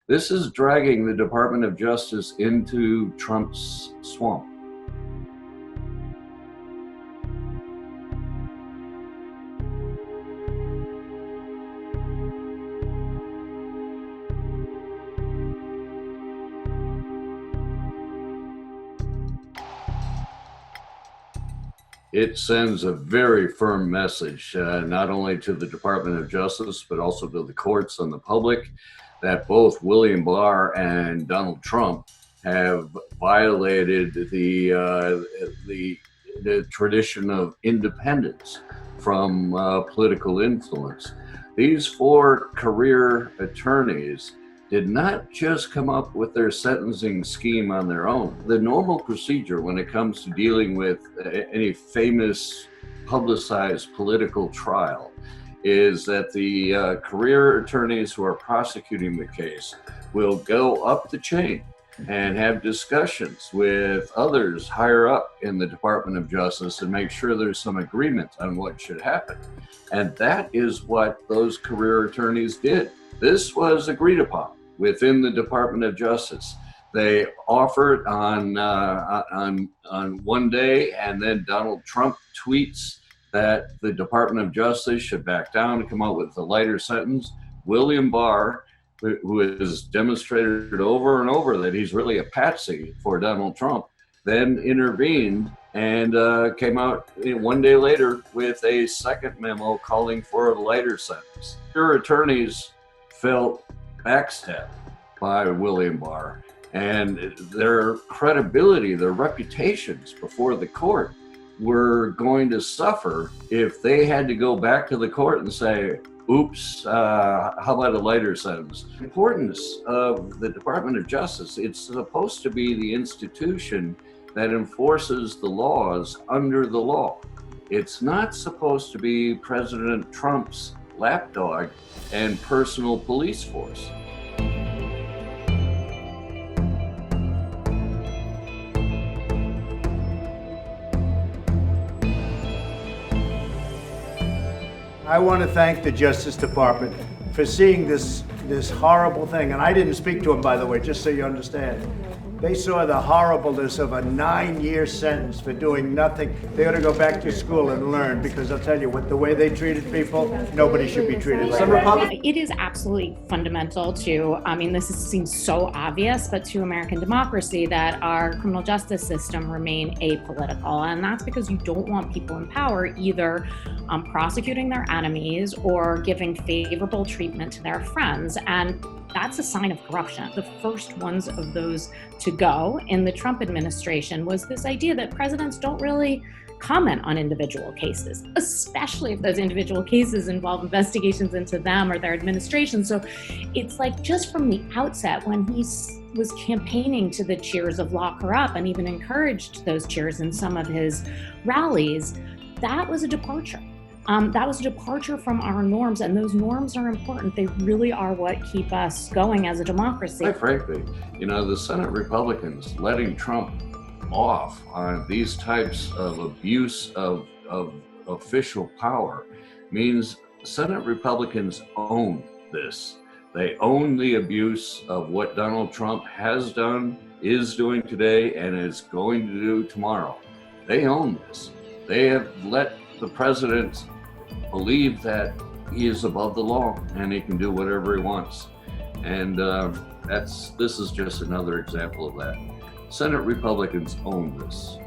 This is dragging the Department of Justice into Trump's swamp. It sends a very firm message, not only to the Department of Justice, but also to the courts and the public, that both William Barr and Donald Trump have violated the tradition of independence from political influence. These four career attorneys did not just come up with their sentencing scheme on their own. The normal procedure when it comes to dealing with any famous publicized political trial is that the career attorneys who are prosecuting the case will go up the chain and have discussions with others higher up in the Department of Justice and make sure there's some agreement on what should happen. And that is what those career attorneys did. This was agreed upon within the Department of Justice. They offered on one day, and then Donald Trump tweets that the Department of Justice should back down and come out with a lighter sentence. William Barr, who has demonstrated over and over that he's really a patsy for Donald Trump, then intervened and came out one day later with a second memo calling for a lighter sentence. Your attorneys felt backstabbed by William Barr, and their credibility, their reputations before the court were going to suffer if they had to go back to the court and say, oops, how about a lighter sentence? The importance of the Department of Justice, it's supposed to be the institution that enforces the laws under the law. It's not supposed to be President Trump's lapdog and personal police force. I want to thank the Justice Department for seeing this horrible thing. And I didn't speak to them, by the way, just so you understand. They saw the horribleness of a 9-year sentence for doing nothing. They ought to go back to school and learn, because I'll tell you, with the way they treated people, nobody should be treated like that. It is absolutely fundamental to, this seems so obvious, but to American democracy, that our criminal justice system remain apolitical. And that's because you don't want people in power either prosecuting their enemies or giving favorable treatment to their friends. And that's a sign of corruption. The first ones of those to go in the Trump administration was this idea that presidents don't really comment on individual cases, especially if those individual cases involve investigations into them or their administration. So it's like, just from the outset, when he was campaigning to the cheers of lock her up and even encouraged those cheers in some of his rallies, that was a departure. That was a departure from our norms, and those norms are important. They really are what keep us going as a democracy. Quite frankly, the Senate Republicans letting Trump off on these types of abuse of official power means Senate Republicans own this. They own the abuse of what Donald Trump has done, is doing today, and is going to do tomorrow. They own this. They have let the president believe that he is above the law and he can do whatever he wants. And this is just another example of that. Senate Republicans own this.